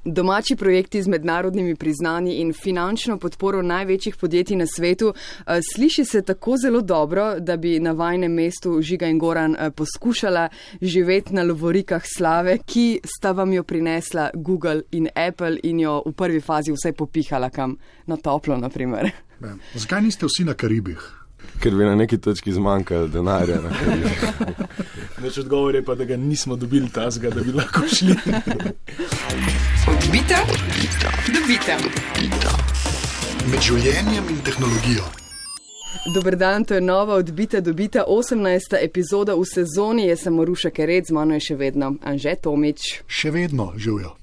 Domači projekti z mednarodnimi priznanji in finančno podporo največjih podjetij na svetu. Sliši se tako zelo dobro, da bi na vajnem mestu Žiga in Goran poskušala živeti na lovorikah slave, ki sta vam jo prinesla Google in Apple in jo v prvi fazi vsaj popihala kam na toplo, naprimer. Zakaj niste vsi na Karibih? Ker bi na neki točki zmanjkalo denarja na Karibih. Naš odgovor je pa, da ga nismo dobili tazga, da bi lahko šli. Odbita, dobita. Med življenjem in tehnologijo. Dober dan, to je nova Odbita, dobita 18. epizoda v sezoni. Jaz sem Maruša Keret, z mano je še vedno Anže Tomič. Še vedno živijo.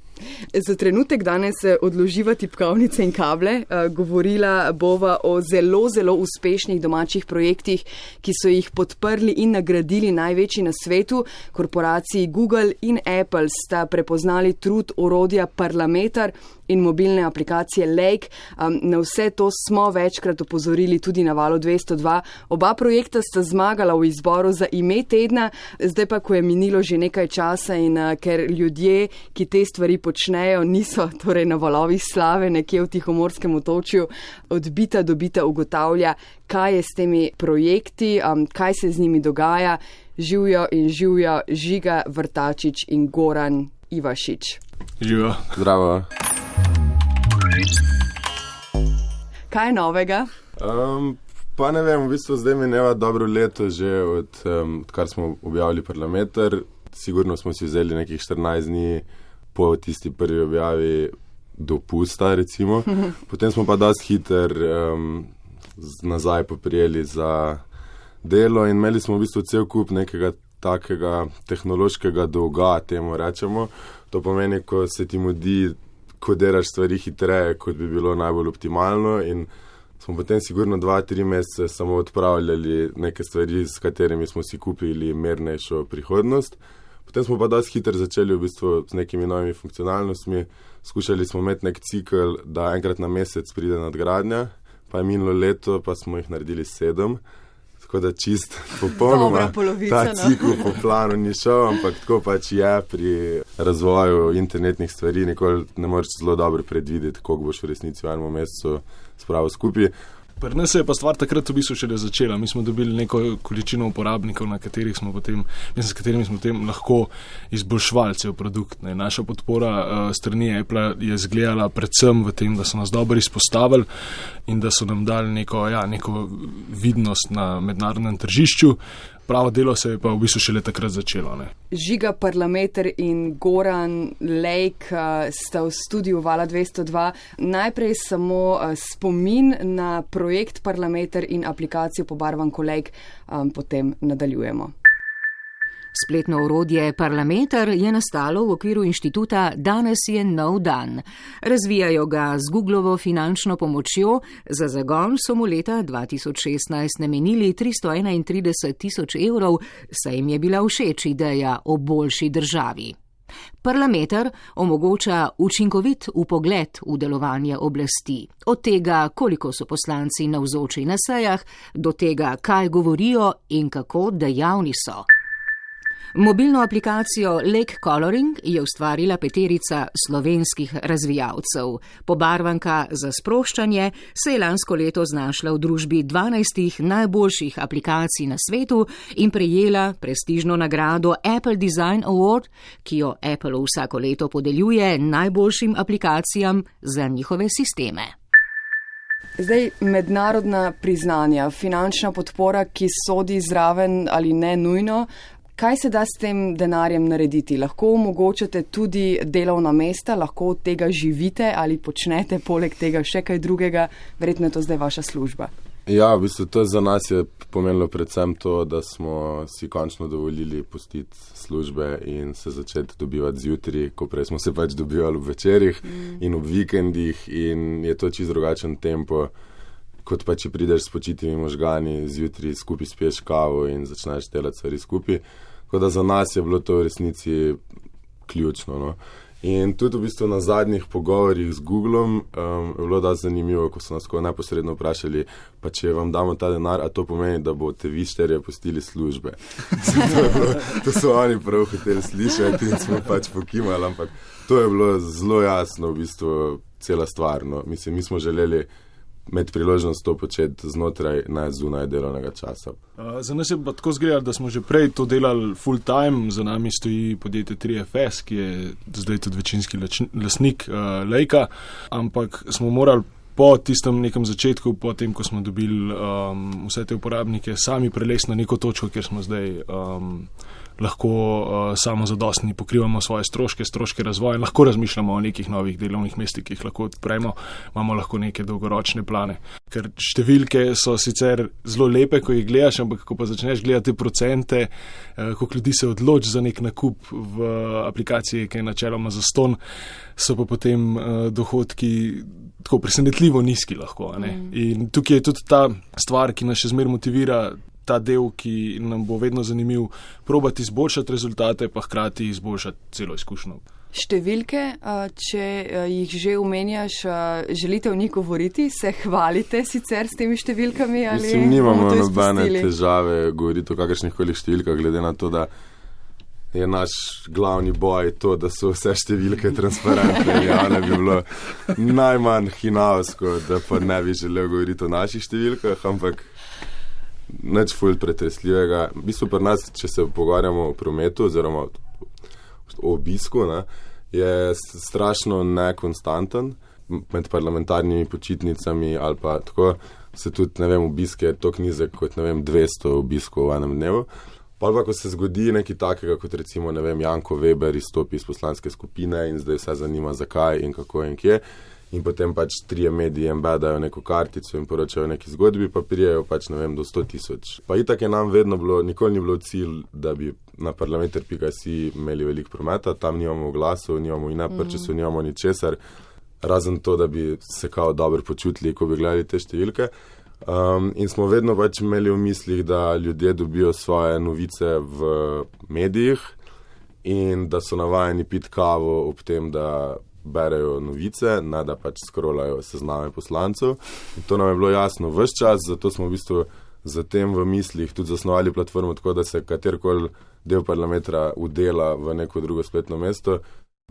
Za trenutek danes odloživa tipkovnice in kable. Govorila bova o zelo, zelo uspešnih domačih projektih, ki so jih podprli in nagradili največji na svetu. Korporaciji Google in Apple sta prepoznali trud orodja Parlameter in mobilne aplikacije Lake. Na vse to smo večkrat opozorili tudi na Valu 202. Oba projekta sta zmagala v izboru za ime tedna, zdaj pa, ko je minilo že nekaj časa in ker ljudje, ki te stvari počnejo, niso torej na valovih slave nekje v Tihomorskem otočju, Odbita, dobita ugotavlja, kaj je s temi projekti, kaj se z njimi dogaja. Živjo in živjo Žiga Vrtačič in Goran Ivašič. Živjo. Zdravo. Kaj je novega? Pa ne vem, v bistvu zdaj mineva dobro leto že odkar smo objavili Parlameter. Sigurno smo si vzeli nekih 14 dni po tisti prvi objavi dopusta, recimo. Potem smo pa dosti hiter nazaj poprijeli za delo in imeli smo v bistvu cel kup nekega takega tehnološkega dolga, temu rečemo. To pomeni, ko se ti mudi, kodiraš stvari hitreje, kot bi bilo najbolj optimalno, in smo potem sigurno 2-3 mesece samo odpravljali neke stvari, s katerimi smo si kupili mirnejšo prihodnost. Potem smo pa dosti hiter začeli v bistvu z nekimi novimi funkcionalnostmi. Skušali smo imeti nek cikl, da enkrat na mesec pride nadgradnja, pa je minilo leto, pa smo jih naredili 7. Tako da čist popolnoma ta cikl po planu ni šel, ampak tako pač je pri razvoju internetnih stvari. Nikoli ne moreš zelo dobro predvideti, koliko boš v resnici v enem mesecu spravil skupaj. Pri nas je pa stvar takrat v bistvu šele začela. Mi smo dobili neko količino uporabnikov, s katerimi smo potem lahko izboljšvali cel produkt. Naša podpora strani Apple je zgledala predvsem v tem, da so nas dobro izpostavili in da so nam dali neko vidnost na mednarodnem tržišču. Pravo delo se je pa v bistvu šele takrat začelo. Žiga, Parlameter in Goran Lake sta v studiu Vala 202. Najprej samo spomin na projekt Parlameter in aplikacijo pobarvanko Lake, potem nadaljujemo. Spletno orodje Parlameter je nastalo v okviru inštituta Danes je nov dan. Razvijajo ga z Googlovo finančno pomočjo, za zagon so mu leta 2016 namenili 331.000 evrov, saj jim je bila všeč ideja o boljši državi. Parlameter omogoča učinkovit vpogled v delovanje oblasti. Od tega, koliko so poslanci navzoči na sejah, do tega, kaj govorijo in kako dejavni so. Mobilno aplikacijo Lake Coloring je ustvarila 5 slovenskih razvijalcev. Pobarvanka za sproščanje se je lansko leto znašla v družbi 12 najboljših aplikacij na svetu in prejela prestižno nagrado Apple Design Award, ki jo Apple vsako leto podeljuje najboljšim aplikacijam za njihove sisteme. Zdaj, mednarodna priznanja, finančna podpora, ki sodi zraven ali ne nujno, kaj se da s tem denarjem narediti? Lahko omogočate tudi delovna mesta, lahko od tega živite ali počnete poleg tega še kaj drugega? Verjetno je to zdaj vaša služba. Ja, v bistvu to za nas je pomenilo predvsem to, da smo si končno dovolili pustiti službe in se začeti dobivati zjutraj, ko prej smo se pač dobivali v večerjih in ob vikendih, in je to čisto drugačen tempo, kot pa če prideš s počitimi možgani, zjutraj skupaj spiješ kavo in začneš delati stvari skupaj. Tako da za nas je bilo to v resnici ključno. No. In tudi v bistvu na zadnjih pogovorih z Googlom je bilo da zanimivo, ko so nas neposredno vprašali, pa če vam damo ta denar, a to pomeni, da boste vi šterje pustili službe. To so oni prav hoteli slišati in smo pač pokimali, ampak To je bilo zelo jasno, v bistvu, cela stvar. No. Mislim, mi smo želeli imeti priložnost to početi znotraj, ne zunaj delovnega časa. Za nas je pa tako zgledalo, da smo že prej to delali full time. Za nami stoji podjetje 3FS, ki je zdaj tudi večinski lastnik Lejka, ampak smo morali po tistem nekem začetku, po tem, ko smo dobili vse te uporabnike, sami prelesti na neko točko, kjer smo zdaj lahko samozadostni, pokrivamo svoje stroške razvoja, lahko razmišljamo o nekih novih delovnih mestih, ki jih lahko odpremo, imamo lahko neke dolgoročne plane. Ker številke so sicer zelo lepe, ko jih gledaš, ampak ko pa začneš gledati procente, koliko ljudi se odloči za nek nakup v aplikaciji, ki je načeloma zastonj, so pa potem dohodki tako presenetljivo nizki lahko. In tukaj je tudi ta stvar, ki nas še zmeraj motivira, ta del, ki nam bo vedno zanimiv, probati izboljšati rezultate, pa hkrati izboljšati celo izkušnjo. Številke, če jih že omenjaš, želite o njih govoriti, se hvalite sicer s temi številkami? Ali mislim, nimamo nobene težave govoriti o kakršnih koli številkah, glede na to, da je naš glavni boj to, da so vse številke transparentne. Ja, ne bi bilo najmanj hinavsko, da pa ne bi želel govoriti o naših številkah, ampak nič ful pretresljivega. V bistvu pri nas, če se pogovarjamo o prometu oziroma o obisku, ne, je strašno nekonstanten. Med parlamentarnimi počitnicami ali pa tako se tudi, ne vem, obisk je toliko nizek kot, ne vem, 200 obiskov v enem dnevu. Pa ko se zgodi nekaj takega, kot recimo, ne vem, Janko Weber izstopi iz poslanske skupine in zdaj vse zanima zakaj in kako in kje. In potem pač 3 mediji embeddajo neko kartico in poročajo neki zgodbi, pa prijejo pač, ne vem, do 100,000. Pa itak je nam vedno bilo, nikoli ni bilo cilj, da bi na parlamentar.si imeli veliko prometa, tam nimamo glasov, nimamo in-app-purchasov, nimamo ničesar, razen to, da bi se kao dobro počutili, ko bi gledali te številke. In smo vedno pač imeli v mislih, da ljudje dobijo svoje novice v medijih in da so navajeni piti kavo ob tem, da berejo novice, ne da pač scrollajo sezname poslancev. In to nam je bilo jasno ves čas, zato smo v bistvu zatem v mislih tudi zasnovali platformo tako, da se katerkoli del parlamenta udela v neko drugo spletno mesto.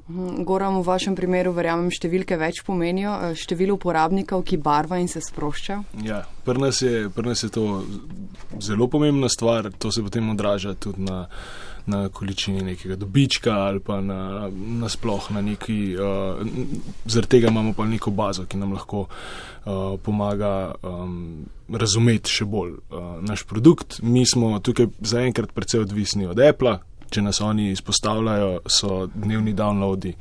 Goran, v vašem primeru, verjamem, številke več pomenijo, število uporabnikov, ki barva in se sprošča? Ja, pri nas je to zelo pomembna stvar, to se potem odraža tudi na količini nekega dobička ali pa na sploh na neki, zaradi tega imamo pa neko bazo, ki nam lahko pomaga razumeti še bolj naš produkt. Mi smo tukaj zaenkrat precej odvisni od Appla. Če nas oni izpostavljajo, so dnevni downloadi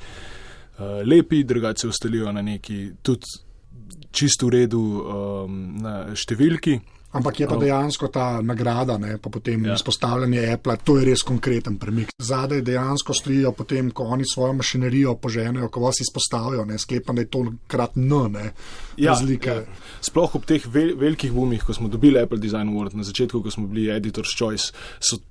lepi, drugače se ustalijo na neki tudi čisto v redu na številki. Ampak je pa dejansko ta nagrada, ne, pa potem izpostavljanje Appla, to je res konkreten premik. Zadaj dejansko stojijo potem, ko oni svojo mašinerijo poženejo, ko vas izpostavijo, ne, sklepam, da je to krat razlike. Ja. Sploh ob teh velikih boomih, ko smo dobili Apple Design Award, na začetku, ko smo bili Editor's Choice,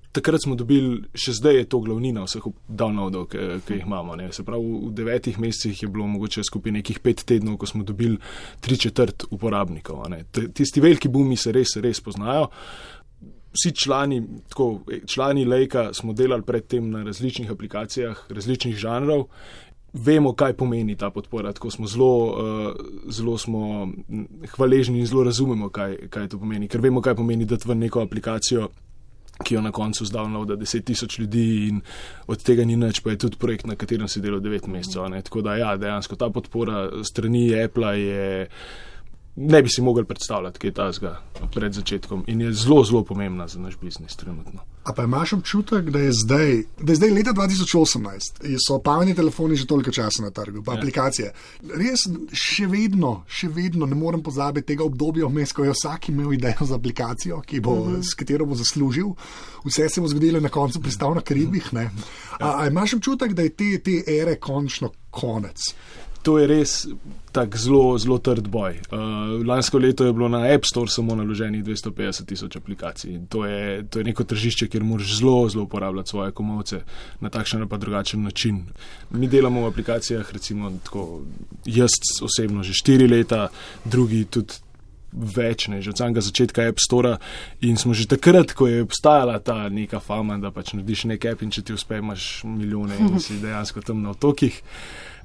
takrat smo dobili, še zdaj je to glavnina vseh downloadov, ki jih imamo. Ne. Se pravi, v 9 mesecih je bilo mogoče skupaj nekih 5 tednov, ko smo dobili 3/4 uporabnikov. Ne. Tisti veliki boomi se res poznajo. Vsi člani Lejka smo delali predtem na različnih aplikacijah, različnih žanrov. Vemo, kaj pomeni ta podpora, tako smo zelo smo hvaležni in zelo razumemo, kaj to pomeni. Ker vemo, kaj pomeni dati v neko aplikacijo, ki jo na koncu zdownloada 10,000 ljudi in od tega ni nič, pa je tudi projekt, na katerem se delo 9 mesecev. Tako da ja, dejansko ta podpora strani Appla je, ne bi si mogli predstavljati, kaj je tazga pred začetkom in je zelo, zelo pomembna za naš biznis trenutno. A pa imaš občutek, da je zdaj leta 2018, so pametni telefoni že toliko časa na trgu, pa aplikacije. Res še vedno ne morem pozabiti tega obdobja vmes, ko je vsak imel idejo za aplikacijo, s katero bo zaslužil. Vse se bo zgodilo na koncu pristal na Karibih. Ne? A imaš občutek, da je te ere končno konec? To je res tak zelo, zelo trd boj. Lansko leto je bilo na App Store samo naloženih 250,000 aplikacij. To je neko tržišče, kjer moraš zelo, zelo uporabljati svoje komolce na takšen ali pa drugačen način. Mi delamo v aplikacijah, recimo tako, jaz osebno že 4 leta, drugi tudi več, ne, že od samega začetka App Store in smo že takrat, ko je obstajala ta neka fama, da pač narediš nek app in če ti uspe, imaš milijone in si dejansko tam na otokih.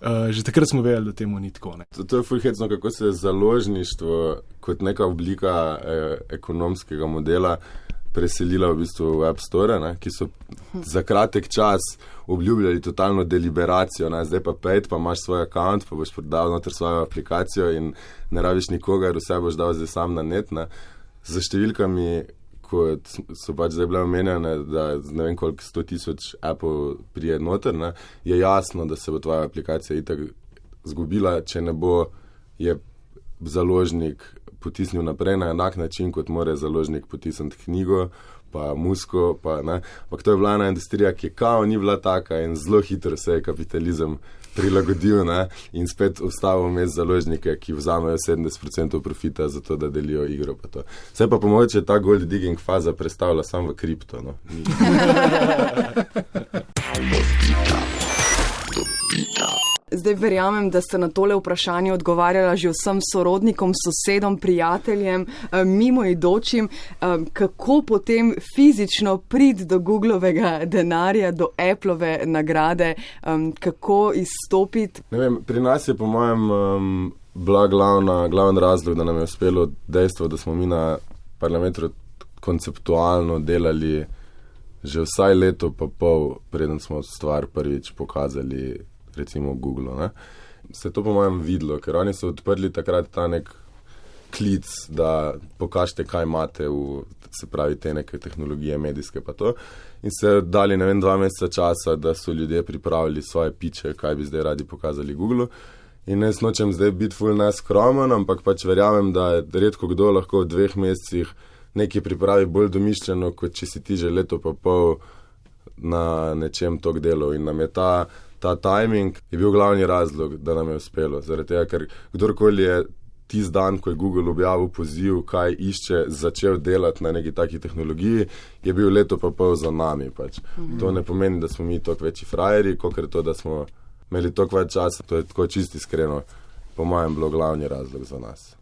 Že takrat smo vedeli, da temu ni tako. Ne. To je fulhecno, kako se je založništvo kot neka oblika ekonomskega modela preselila v bistvu v App Store, ne, ki so za kratek čas obljubljali totalno deliberacijo, ne, zdaj pa pejt, pa imaš svoj account, pa boš prodal noter svojo aplikacijo in ne rabiš nikogar, vse boš dal zdaj sam na net. Ne. Za številkami, kot so pač zdaj bile omenjene, da ne vem koliko 100,000 appov prije noter, ne, je jasno, da se bo tvoja aplikacija itak zgubila, če ne bo je založnik potisnil naprej na enak način, kot mora založnik potisniti knjigo, pa musko, pa ne. Ampak to je bila ena industrija, ki kao ni bila taka in zelo hitro se je kapitalizem prilagodil, ne, in spet ustavil vmes založnike, ki vzamejo 70% profita za to, da delijo igro. Pa to. Vse pa pomoče ta gold digging faza predstavlja sam v kripto. No. Zdaj verjamem, da ste na tole vprašanje odgovarjala že vsem sorodnikom, sosedom, prijateljem, mimoidočim. Kako potem fizično priti do Googlovega denarja, do Applove nagrade, kako izstopiti? Ne vem, pri nas je po mojem bila glavni razlog, da nam je uspelo dejstvo, da smo mi na Parlametru konceptualno delali že vsaj leto pa pol, preden smo stvar prvič pokazali recimo v Google. Ne? Se je to po mojem videlo, ker oni so odprli takrat ta nek klic, da pokažete, kaj imate se pravi te neke tehnologije, medijske pa to. In se dali, ne vem, 2 meseca časa, da so ljudje pripravili svoje piče, kaj bi zdaj radi pokazali Google. In jaz nočem zdaj biti ful neskromen, ampak pač verjamem, da je redko kdo lahko v 2 mesecih nekaj pripravi bolj domišljeno, kot če si ti že leto pa pol na nečem tok delov. In nam je ta timing je bil glavni razlog, da nam je uspelo. Zaradi tega, ker kdorkoli je tisti dan, ko je Google objavil poziv, kaj išče, začel delati na neki taki tehnologiji, je bil leto pa pol za nami. Pač. To ne pomeni, da smo mi toliko večji frajeri, kakor to, da smo imeli toliko več časa. To je tako čisto iskreno, po mojem, bilo glavni razlog za nas.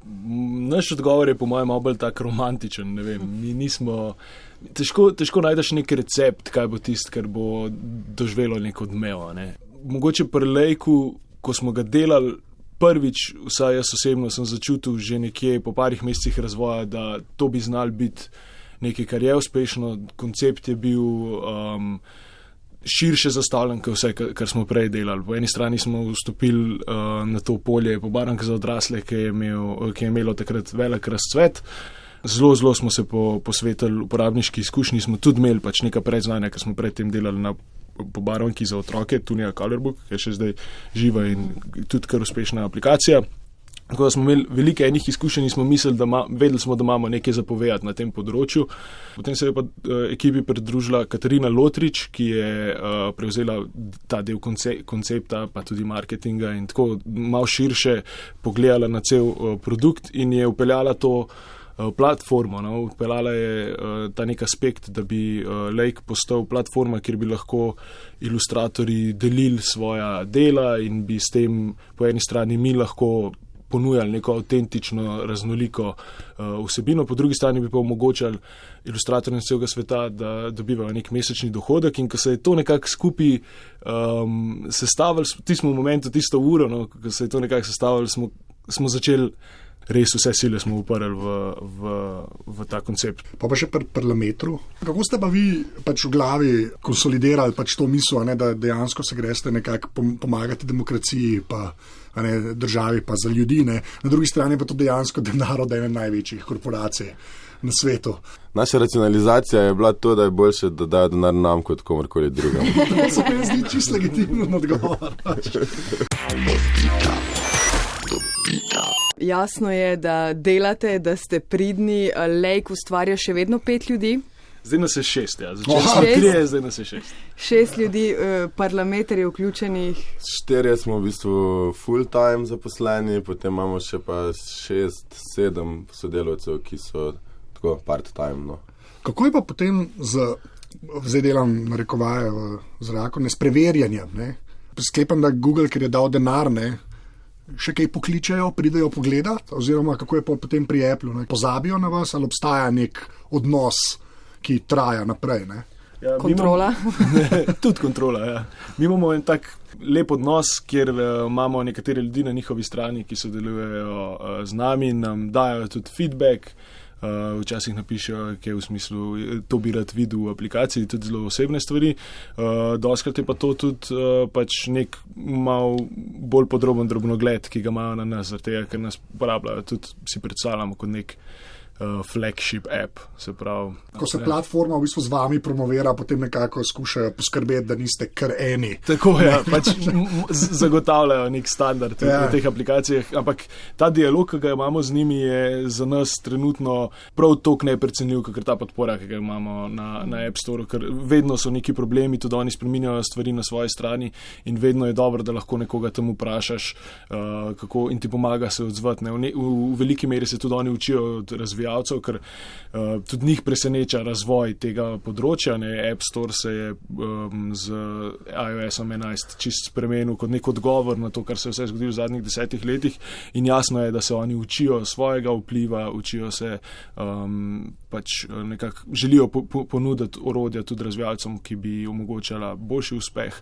Naš odgovor je po mojem malo bolj tak romantičen, ne vem. Mi nismo... Težko najdeš nek recept, kaj bo tisto, kar bo doživelo nek odmev. Ne? Mogoče pri Lejku, ko smo ga delali prvič, vsaj jaz osebno sem začutil že nekje po parih mesecih razvoja, da to bi znal biti nekaj, kar je uspešno. Koncept je bil širše zastavljen, kot vse, kar smo prej delali. Po eni strani smo vstopili na to polje pobarank za odrasle, ki je imelo takrat velik razcvet. Zelo smo se posvetili uporabniški izkušnji, smo tudi imeli pač neka predznanja, ker smo predtem delali na pobarvanki za otroke, Tunia Colorbook, ki je še zdaj živa in tudi kar uspešna aplikacija. Tako da smo imeli velike enih izkušenj in smo mislili, vedeli smo, da imamo nekaj zapovedati na tem področju. Potem se je pa ekipi pridružila Katarina Lotrič, ki je prevzela ta del koncepta, pa tudi marketinga in tako malo širše pogledala na cel produkt in je upeljala to platformo. No? Upeljala je ta nek aspekt, da bi Lake postal platforma, kjer bi lahko ilustratorji delili svoja dela in bi s tem po eni strani mi lahko ponujali neko avtentično, raznoliko vsebino, po drugi strani bi pa omogočali ilustratorjem celega sveta, da dobivajo nek mesečni dohodek in ko se je to nekako skupaj sestavili, v tistem momentu, tisto uro, no, ko se je to nekako sestavili, smo začeli res vse sile smo uprli v ta koncept. Pa še pri Parlametru. Kako ste pa vi pač v glavi konsolidirali pač to misel, da dejansko se greste nekako pomagati demokraciji, pa državi, pa za ljudi, ne? Na drugi strani pa to dejansko denar od ene največjih korporacij na svetu. Naša racionalizacija je bila to, da je boljše, da dajo denar nam kot komorkoli drugem. To se mi zdi čisto legitimen odgovor. Jasno je, da delate, da ste pridni. Lake ustvarja še vedno 5 ljudi. Zdaj nas je 6, ja. Začeli smo 3, zdaj nas je 6. 6 ljudi, Parlameter je vključenih. 4 smo v bistvu full-time zaposleni, potem imamo še pa 6-7 sodelavcev, ki so tako part-time. No. Kako je pa potem zdaj delam narekovaje v zraku, s preverjanjem? Sklepam, da Google, ker je dal denar, še kaj pokličejo, pridejo pogledat, oziroma kako je potem pri Applu, ne? Pozabijo na vas ali obstaja nek odnos, ki traja naprej, ne? Ja, kontrola. Tudi kontrola, ja. Mi imamo en tak lep odnos, kjer imamo nekatere ljudi na njihovi strani, ki sodelujejo z nami in nam dajo tudi feedback. Včasih napišejo, kaj v smislu, to bi rad videl v aplikaciji, tudi zelo osebne stvari. Doskrat je pa to tudi pač nek mal bolj podroben drobnogled, ki ga imajo na nas, zaradi tega, ker nas uporabljajo, tudi si predstavljamo kot nek flagship app, se pravi. Ko se platforma v bistvu z vami promovira, potem nekako skušajo poskrbeti, da niste kar eni. Tako je, pač zagotavljajo nek standard v teh aplikacijah, ampak ta dialog, ki ga imamo z njimi, je za nas trenutno prav toliko neprecenljiv, kakor ta podpora, ki ga imamo na App Store, ker vedno so neki problemi, tudi oni spreminjajo stvari na svoji strani in vedno je dobro, da lahko nekoga tam vprašaš, kako in ti pomaga se odzvati. V veliki meri se tudi oni učijo od razvijalcev, ker tudi njih preseneča razvoj tega področja. App Store se je z iOS-om 11 čist spremenil kot nek odgovor na to, kar se je vse zgodilo v zadnjih 10 letih in jasno je, da se oni učijo svojega vpliva, učijo se pač nekako želijo ponuditi orodja tudi razvijalcem, ki bi omogočala boljši uspeh.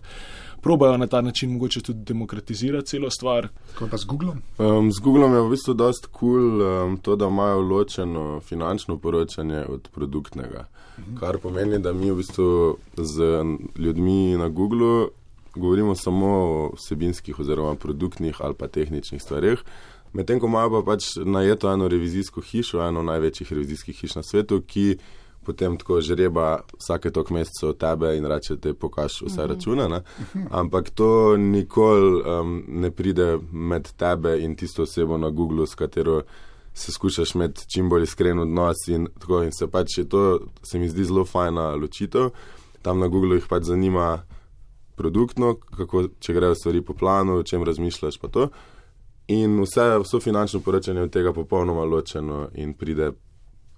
Probajo na ta način mogoče tudi demokratizirati celo stvar. Kaj pa z Googlom? Z Googlom je v bistvu dosti cool to, da imajo ločeno finančno poročanje od produktnega. Kar pomeni, da mi v bistvu z ljudmi na Googlu govorimo samo o vsebinskih oziroma produktnih ali pa tehničnih stvareh. Medtem ko imajo pa pač najeto eno revizijsko hišo, eno največjih revizijskih hiš na svetu, ki potem tako žreba vsake toliko mesecev tebe in reče, te pokaž vse račune, ne? Ampak to nikoli ne pride med tebe in tisto osebo na Googlu, s katero se skušaš imeti čim bolj iskren odnos in tako in se pač je to, se mi zdi zelo fajna ločitev. Tam na Googlu jih pač zanima produktno, kako, če grejo stvari po planu, o čem razmišljaš pa to. In vso finančno poročanje od tega popolnoma ločeno in pride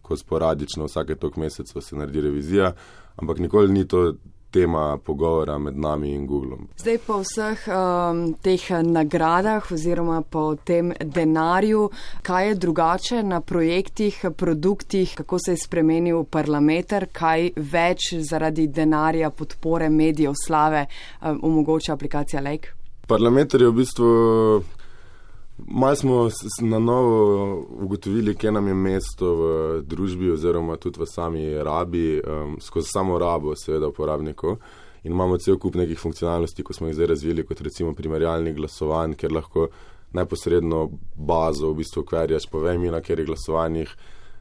ko sporadično, vsake toliko mesecev se naredi revizija, ampak nikoli ni to tema pogovora med nami in Googlom. Zdaj po vseh teh nagradah oziroma po tem denarju, kaj je drugače na projektih, produktih, kako se je spremenil Parlameter, kaj več zaradi denarja, podpore, medijev, slave omogoča aplikacija Lake? Parlameter je v bistvu malo smo na novo ugotovili, kje nam je mesto v družbi oziroma tudi v sami rabi, skozi samo rabo seveda uporabnikov in imamo cel kup nekih funkcionalnosti, ko smo jih zdaj razvili, kot recimo primerjalnih glasovanj, kjer lahko neposredno bazo v bistvu ukvarjaš, povej mi, na katerih glasovanjih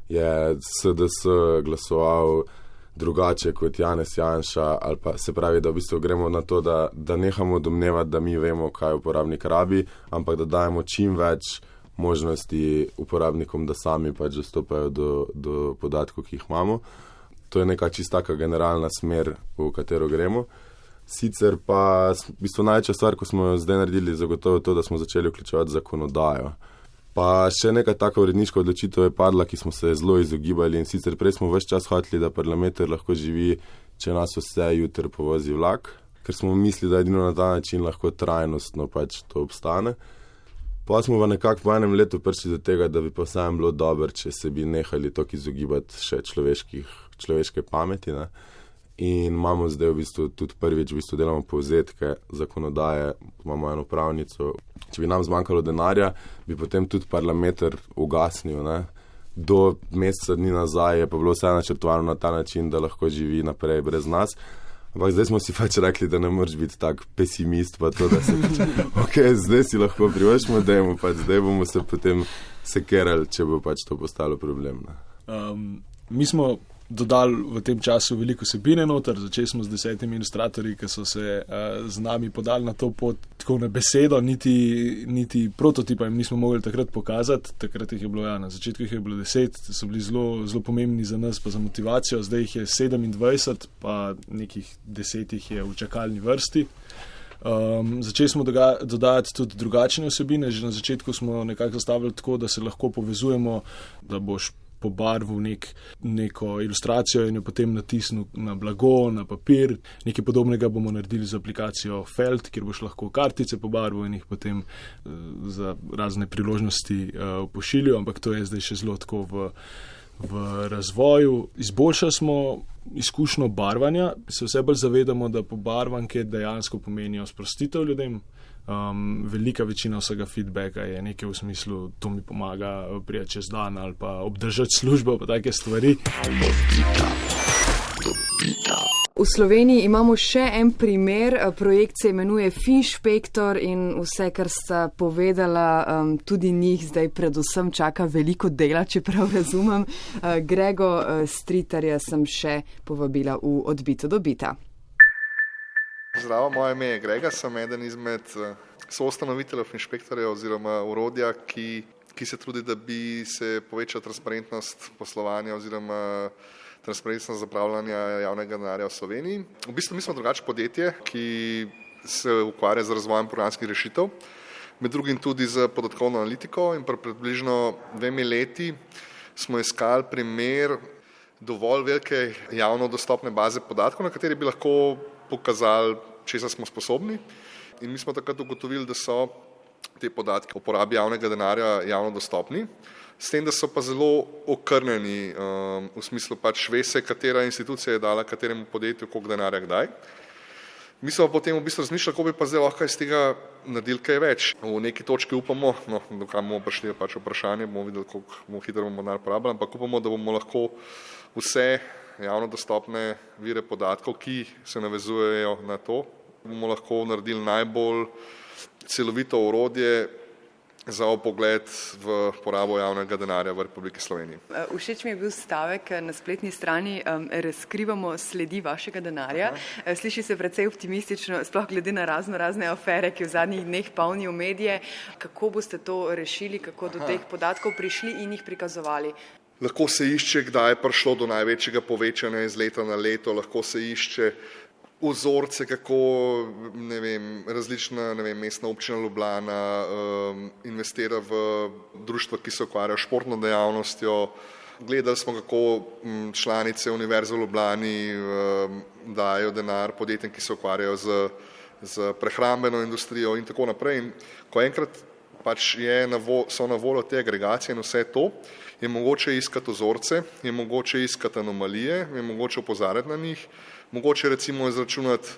je SDS glasoval drugače kot Janez Janša, ali pa se pravi, da v bistvu gremo na to, da nehamo domnevati, da mi vemo, kaj uporabnik rabi, ampak da dajemo čim več možnosti uporabnikom, da sami pač dostopajo do podatkov, ki jih imamo. To je neka čistaka generalna smer, v katero gremo. Sicer pa v bistvu največja stvar, ko smo zdaj naredili, zagotovo to, da smo začeli vključevati zakonodajo. Pa še neka taka uredniška odločitev je padla, ki smo se zelo izogibali in sicer prej smo ves čas hoteli, da Parlameter lahko živi, če nas vse jutri povozi vlak, ker smo mislili, da edino na ta način lahko trajnostno pač to obstane. Pa smo pa nekako po enem letu prišli do tega, da bi pa vsem bilo dobro, če se bi nehali toliko izogibati še človeške pameti, ne? In imamo zdaj v bistvu tudi prvič, v bistvu delamo povzetke zakonodaje, imamo eno pravnico. Če bi nam zmanjkalo denarja, bi potem tudi Parlameter ugasnil, ne? Do meseca dni nazaj je pa bilo vse načrtovano na ta način, da lahko živi naprej brez nas. Ampak zdaj smo si pač rekli, da ne moreš biti tak pesimist, pa to, da se pač, zdaj si lahko privoščimo, dajmo pač, zdaj bomo se potem sekerali, če bo pač to postalo problem. Mi smo dodali v tem času veliko vsebine noter, začeli smo z 10 ilustratorji, ki so se z nami podali na to pot, tako na besedo, niti prototipa jim nismo mogli takrat pokazati, takrat jih je bilo, na začetku jih je bilo 10, so bili zelo pomembni za nas, pa za motivacijo, zdaj jih je 27, pa nekih 10 jih je v čakalni vrsti. Začeli smo dodajati tudi drugačne vsebine, že na začetku smo nekako zastavili tako, da se lahko povezujemo, da boš pobarval neko ilustracijo in jo potem natisnil na blago, na papir. Nekaj podobnega bomo naredili z aplikacijo Felt, kjer boš lahko kartice pobarval in jih potem za razne priložnosti pošiljal, ampak to je zdaj še zelo tako v razvoju. Izboljšali smo izkušnjo barvanja, se vse bolj zavedamo, da pobarvanke dejansko pomenijo sprostitev ljudem. Velika večina vsega feedbacka je nekaj v smislu, to mi pomaga prijeti čez dan ali pa obdržati službo, pa take stvari. V Sloveniji imamo še en primer, projekt se imenuje Finšpektor in vse, kar sta povedala, tudi njih zdaj predvsem čaka veliko dela, če prav razumem. Grego Stritarja sem še povabila v Odbito do bita. Zdravo, moje ime je Grega, sem eden izmed soustanoviteljev Finšpektorja oziroma orodja, ki se trudi, da bi se povečala transparentnost poslovanja oziroma transparentnost zapravljanja javnega denarja v Sloveniji. V bistvu mi smo drugače podjetje, ki se ukvarja z razvojem programskih rešitev, med drugim tudi z podatkovno analitiko in približno 2 leti smo iskali primer dovolj velike javno dostopne baze podatkov, na kateri bi lahko pokazali, česa smo sposobni. In mi smo takrat ugotovili, da so te podatki o porabi javnega denarja javno dostopni, s tem, da so pa zelo okrnjeni, v smislu pač ve se, katera institucija je dala kateremu podjetju koliko denarja kdaj. Mi smo potem v bistvu razmišljali, kako bi pa zdaj lahko iz tega naredili kaj več. V neki točki upamo, do kam bomo prišli pač vprašanje, bomo videli, koliko hitro bomo denar porabili, ampak upamo, da bomo lahko vse javno dostopne vire podatkov, ki se navezujejo na to, bomo lahko naredili najbolj celovito orodje za vpogled v porabo javnega denarja v Republiki Sloveniji. Všeč mi je bil stavek na spletni strani, razkrivamo sledi vašega denarja. Sliši se precej optimistično, sploh glede na razne afere, ki v zadnjih dneh polnijo medije. Kako boste to rešili, kako do teh podatkov prišli in jih prikazovali? Lahko se išče, kdaj je prišlo do največjega povečanja iz leta na leto, lahko se išče vzorce, kako različna mestna občina Ljubljana investira v društva, ki se ukvarjajo s športno dejavnostjo. Gledali smo, kako članice Univerze v Ljubljani dajo denar podjetjem, ki se ukvarjajo z prehrambeno industrijo in tako naprej. In ko enkrat pač so na voljo te agregacije in vse to, je mogoče iskati vzorce, je mogoče iskati anomalije, je mogoče opozarjati na njih, mogoče recimo izračunati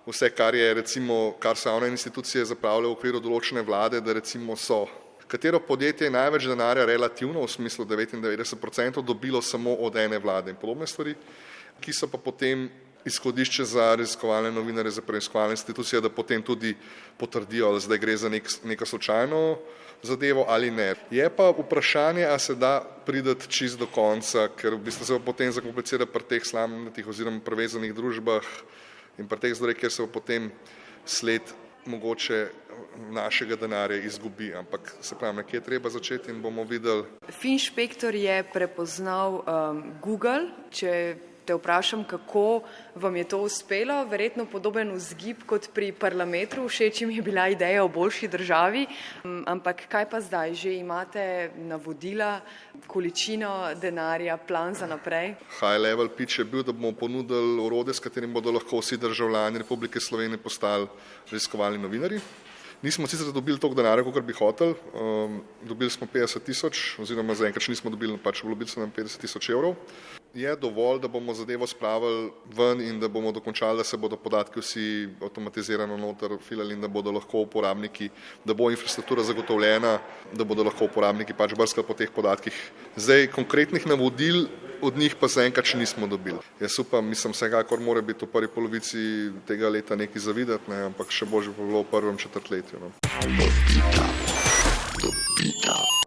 vse, kar so javne institucije zapravile v okviru določene vlade, da recimo so. Katero podjetje je največ denarja relativno, v smislu 99%, dobilo samo od ene vlade in podobne stvari, ki so pa potem izhodišče za raziskovalne novinarje, za preiskovalne institucije, da potem tudi potrdijo, da zdaj gre za neko slučajno zadevo ali ne. Je pa vprašanje, a se da priti čist do konca, ker v bistvu se pa potem zakomplicira pri teh slamnatih oziroma prevezanih družbah in pri teh zdaj, kjer se pa potem sled mogoče našega denarja izgubi, ampak se pravi, nekje je treba začeti in bomo videli. Finšpektor je prepoznal Google, če te vprašam, kako vam je to uspelo, verjetno podoben vzgib kot pri Parlametru, všeč mi je bila ideja o boljši državi, ampak kaj pa zdaj, že imate navodila, količino denarja, plan za naprej? High level pitch je bil, da bomo ponudili orodje, s katerim bodo lahko vsi državljani Republike Slovenije postali raziskovalni novinarji. Nismo sicer dobili toliko denarja, kot bi hoteli, dobili smo 50 000, oziroma zaenkrat še nismo dobili, pač obljubili so nam 50 000 evrov. Je dovolj, da bomo zadevo spravili ven in da bomo dokončali, da se bodo podatki vsi avtomatizirano noter filali in da bodo lahko uporabniki, da bo infrastruktura zagotovljena, da bodo lahko uporabniki pač brskali po teh podatkih. Zdaj, konkretnih navodil od njih pa zaenkrat še nismo dobili. Jaz upam, vsekakor mora biti v prvi polovici tega leta nekaj zavidati, ampak še božje pa bilo v prvem četrtletju.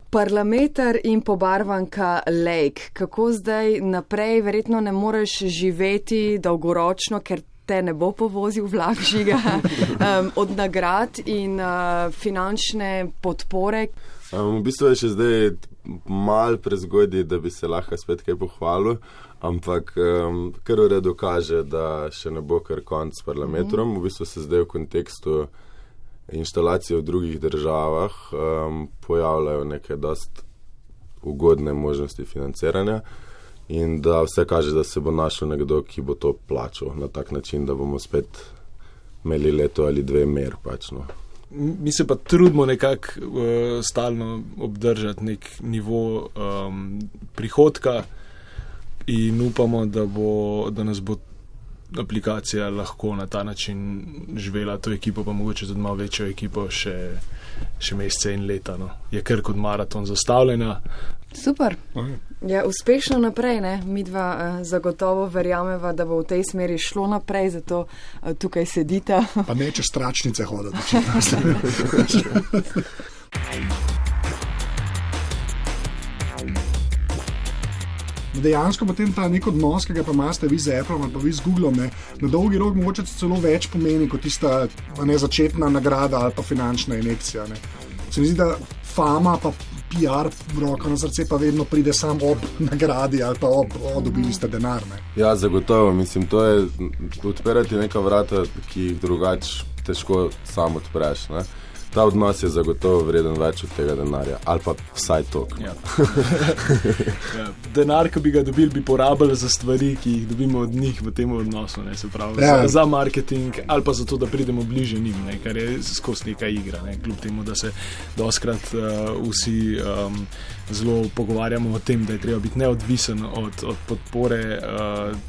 Parlameter in pobarvanka Lake. Kako zdaj naprej? Verjetno ne moreš živeti dolgoročno, ker te ne bo povozil vlak žiga od nagrad in finančne podpore. V bistvu je še zdaj mal prezgodaj, da bi se lahko spet kaj pohvalil, ampak kar v redu kaže, da še ne bo kar konc s Parlametrom. V bistvu se zdaj v kontekstu inštalacije v drugih državah pojavljajo neke dost ugodne možnosti financiranja in da vse kaže, da se bo našel nekdo, ki bo to plačal na tak način, da bomo spet imeli leto ali dve mer pač, no. Mi se pa trudimo nekako stalno obdržati nek nivo prihodka in upamo, da nas bo aplikacija lahko na ta način živela, to ekipo pa mogoče tudi malo večjo ekipo še mesece in leta. No. Je kar kot maraton zastavljena. Super. Ja, uspešno naprej, ne? Mi dva zagotovo verjameva, da bo v tej smeri šlo naprej, zato tukaj sedita. Pa ne čez tračnice hoditi. Dejansko potem ta nek odnos, ki ga pa imate vi z Appleom ali pa vi z Googlom, ne, na dolgi rok mogoče celo več pomeni kot tista začetna nagrada ali pa finančna injekcija. Ne. Se mi zdi, da fama pa PR roko na srce pa vedno pride sam ob nagradi ali pa dobili ste denar. Ne. Ja, zagotovo. Mislim, to je odpirati neka vrata, ki jih drugače težko sam odpreš. Ne. Ta odnos je zagotovo vreden več od tega denarja. Ali pa vsaj toliko. Ja. Ja, denar, ki bi ga dobili, bi porabili za stvari, ki jih dobimo od njih v tem odnosu. Ne, se pravi, za marketing ali pa zato, da pridemo bliže njim, ne, kar je skozi neka igra. Ne, kljub temu, da se doskrat vsi zelo pogovarjamo o tem, da je treba biti neodvisen od podpore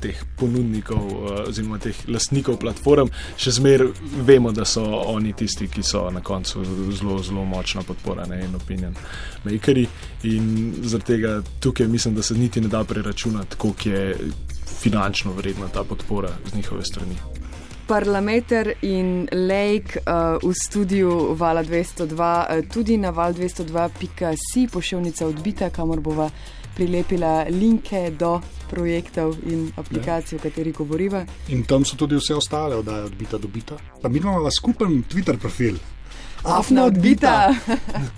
teh ponudnikov oziroma teh lastnikov platform. Še zmer vemo, da so oni tisti, ki so na koncu zelo, zelo močna podpora, ne, in opinion makeri, in zaradi tega tukaj mislim, da se niti ne da preračunati, koliko je finančno vredna ta podpora z njihove strani. Parlameter in Lake v studiu Vala 202, tudi na val202.si, poševnica odbita, kamor bova prilepila linke do projektov in aplikacij, o katerih govoriva. In tam so tudi vse ostale oddaje odbita do bita. Pa mi imamo skupen Twitter profil. Afna odbita.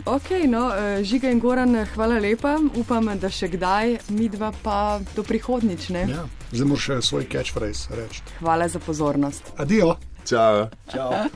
Ok, no, Žiga in Goran, hvala lepa. Upam, da še kdaj, midva pa do prihodnič, ne? Ja, zdaj moraš svoj catchphrase reči. Hvala za pozornost. Adijo. Čau. Čau.